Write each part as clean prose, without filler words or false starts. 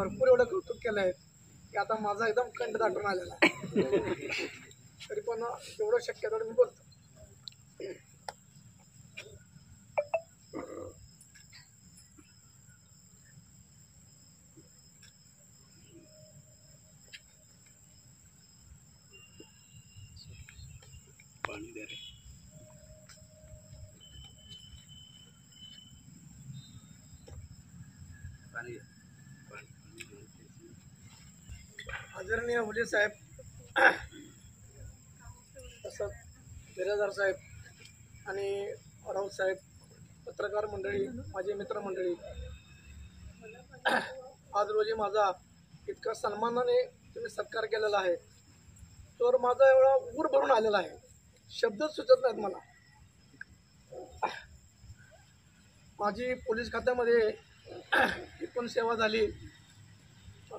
भरपूर एवढं कौतुक केलं आहे की आता माझा एकदम कंठ दाटून आलेला आहे. तरी पण एवढं शक्य तेवढं मी बोलतो. पाणी दे रे. आदरणीय हुले साहेब, तसंच बिराजदार साहेब आणि राऊत साहेब, पत्रकार मंडळी, माझे मित्रमंडळी, आज रोजी माझा इतका सन्मानाने तुम्ही सत्कार केलेला आहे तर माझा एवढा ऊर भरून आलेला आहे, शब्दच सुचत नाहीत मला. माझी पोलीस खात्यामध्ये एकूण सेवा झाली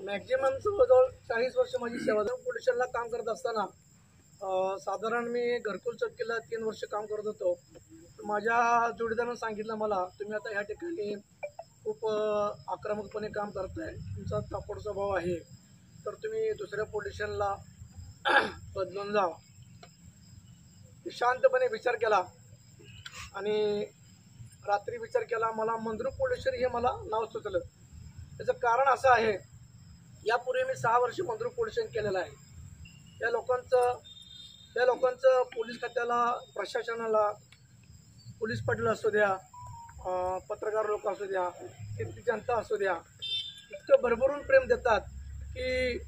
मॅक्झिमम जवळजवळ 40 वर्ष माझी सेवा झाली. पोलीस स्टेशनला काम करत असताना साधारण मी घरकुल चौकीला 3 वर्ष काम करत होतो. माझ्या जोडीदारानं सांगितलं मला, तुम्ही आता ह्या ठिकाणी खूप आक्रमकपणे काम करताय, तुमचा तापड स्वभाव आहे, तर तुम्ही दुसऱ्या पोलीस स्टेशनला बदलून जा. शांतपणे विचार केला आणि रात्री विचार केला. मला मंद्रुप पोलीस स्टेशन हे मला नाव सुचलं. त्याचं कारण असं आहे, यापूर्वी मी 6 वर्ष मंद्रुप पोलीस स्टेशन केलेलं आहे. त्या लोकांचं पोलीस खात्याला, प्रशासनाला, पोलीस पाटील असू द्या, पत्रकार लोक असू द्या, इथली जनता असू द्या, इतकं भरभरून प्रेम देतात की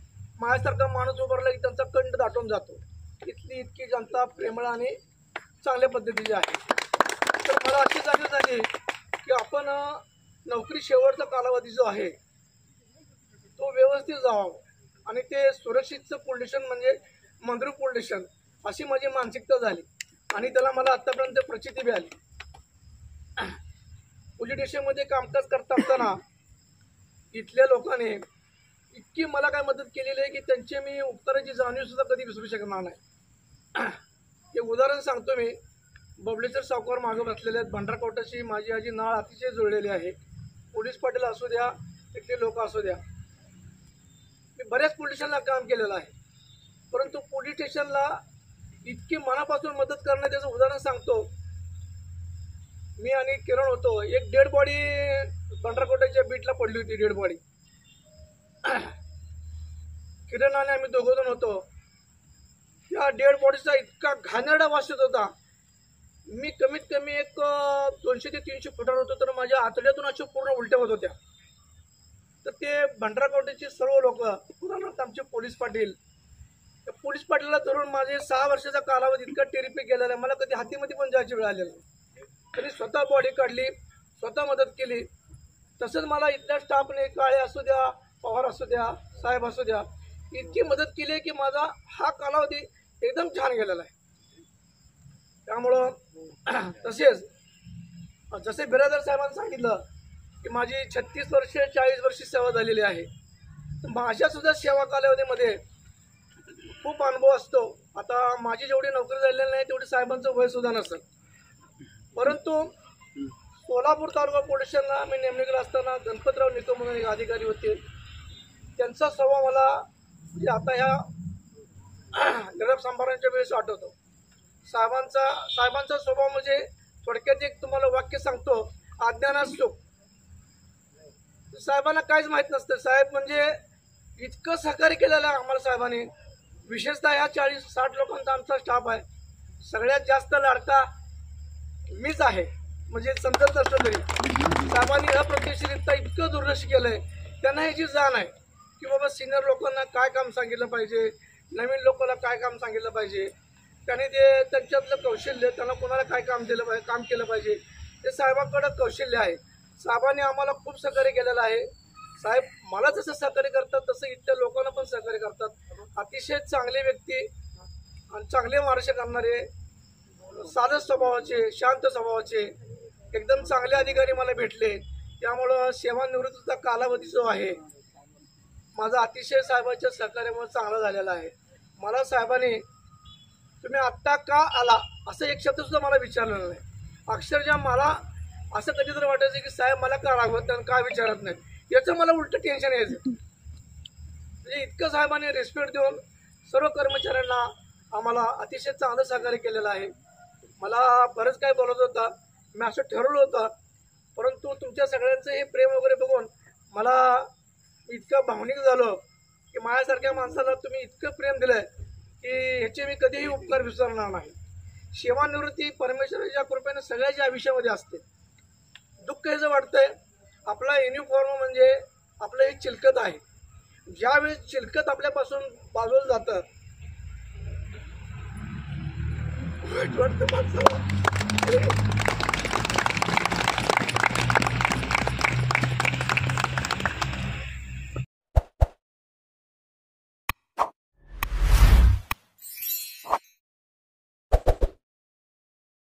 माझ्यासारखा माणूस उभारला की त्यांचा कंठ दाटून जातो. इतकी जनता प्रेमळ आणि चांगल्या पद्धतीची आहे. तर मला अशी जाणीव झाली की आपण नोकरी शेवटचा कालावधी जो आहे तो व्यवस्थित जावा आणि ते सुरक्षितचं पोलीस स्टेशन म्हणजे मंद्रुप पोलीस स्टेशन अशी माझी मानसिकता झाली आणि त्याला मला आत्तापर्यंत प्रचिती बी आली. पोलीस स्टेशनमध्ये कामकाज करत असताना इथल्या लोकांनी इतकी मला काय मदत केलेली आहे की त्यांची मी उपकाराची जाणीव सुद्धा कधी विसरू शकणार नाही. हे उदाहरण सांगतो मी. बबलेश्वर सावकार मागं बसलेले आहेत. भंडारकोटाशी माझी आजी नाळ अतिशय जुळलेली आहे. पोलीस पाटील असू द्या, तिथले लोक असू द्या, मी बऱ्याच पोलीस स्टेशनला काम केलेलं आहे. परंतु पोलीस स्टेशनला इतकी मनापासून मदत करणं, त्याचं उदाहरण सांगतो. मी आणि किरण होतो. एक डेड बॉडी भंडारकोटाच्या बीटला पडली होती. डेड बॉडी किरण आणि आम्ही दोघं जण होतो. त्या डेड बॉडीचा इतका घाणेरडा वास येत होता. मी कमीत कमी एक 200 ते 300 फुटावर होतो, तर माझ्या आतड्यातून अशा पूर्ण उलट्या होत होत्या. तर ते भंडारकोटाचे सर्व लोक, उदाहरणार्थ आमचे पोलीस पाटील, त्या पोलीस पाटीलला धरून माझे 6 वर्षाचा कालावधी इतका टेरिफिक गेलेला आहे. मला कधी हातीमध्ये पण जायची वेळ आलेली नाही. तरी स्वतः बॉडी काढली, स्वतः मदत केली. तसंच मला इथल्या स्टाफने, काळे असू द्या, पवार असू द्या, साहेब असू द्या, इतकी मदत केली आहे की माझा हा कालावधी एकदम छान गेलेला आहे. त्यामुळं तसेच जसे बिराजदार साहेबांनी सांगितलं की माझी 36 वर्ष 40 वर्षी सेवा झालेली आहे. तर माझ्या सुद्धा सेवा कालावधीमध्ये खूप अनुभव असतो. आता माझी जेवढी नोकरी झालेली नाही तेवढी साहेबांचं वय सुद्धा नसेल. परंतु सोलापूर तालुका पोलीस स्टेशनला मी नेमणुकीला असताना गणपतराव निकम म्हणून एक अधिकारी होते. त्यांचा स्वभाव मला म्हणजे आता ह्या निरोप संभारांच्या वेळेस आठवतो. साहेबांचा स्वभाव म्हणजे थोडक्यात एक तुम्हाला वाक्य सांगतो, अज्ञानात सुख. साहेबांना काहीच माहीत नसतं. साहेब म्हणजे इतकं सहकार्य केलेलं आहे आम्हाला साहेबांनी. विशेषतः ह्या 40-60 लोकांचा आमचा स्टाफ आहे. सगळ्यात जास्त लाडका मीच आहे, म्हणजे समजत असलं तरी. साहेबांनी अप्रत्यक्षरित्या इतकं दुर्लक्ष केलं आहे. त्यांना ह्याची जाण आहे की बाबा सिनियर लोकांना काय काम सांगितलं पाहिजे, नवीन लोकांना काय काम सांगितलं पाहिजे, त्यांनी ते त्यांच्यातलं कौशल्य, त्यांना कोणाला काय काम दिलं पाहिजे, काम केलं पाहिजे, ते साहेबांकडं कौशल्य आहे. साहेबांनी आम्हाला खूप सहकार्य केलेलं आहे. साहेब मला जसं सहकार्य करतात तसं इथल्या लोकांना पण सहकार्य करतात. अतिशय चांगले व्यक्ती आणि चांगले मार्गदर्शन करणारे, साधं स्वभावाचे, शांत स्वभावाचे एकदम चांगले अधिकारी मला भेटले. त्यामुळं सेवानिवृत्तीचा कालावधी जो आहे माझा अतिशय साहेबांच्या सहकार्यामुळे चांगला झालेला आहे. मला साहेबांनी तुम्ही आत्ता का आला असं एक शब्द सुद्धा मला विचारलेलं नाही. अक्षरशः मला असं कधीतरी वाटायचं की साहेब मला का रागवत आणि का विचारत नाही, याचं मला उलटं टेन्शन यायचं. म्हणजे इतकं साहेबांनी रिस्पेक्ट देऊन सर्व कर्मचाऱ्यांना आम्हाला अतिशय चांगलं सहकार्य केलेलं आहे. मला बरंच काय बोलत होता, मी असं ठरवलं होतं, परंतु तुमच्या सगळ्यांचं हे प्रेम वगैरे बघून मला इतकं भावनिक झालं की माझ्यासारख्या माणसाला तुम्ही इतकं प्रेम दिलंय की ह्याचे मी कधीही उपकार विसरणार नाही. सेवानिवृत्ती परमेश्वराच्या कृपेने सगळ्याच्या आयुष्यामध्ये असते. दुःख हेच वाटतंय, आपला युनिफॉर्म म्हणजे आपलं एक चिलकत आहे. ज्यावेळेस चिलकत आपल्यापासून बाजूला जातं वाईट वाटतं माणसाला.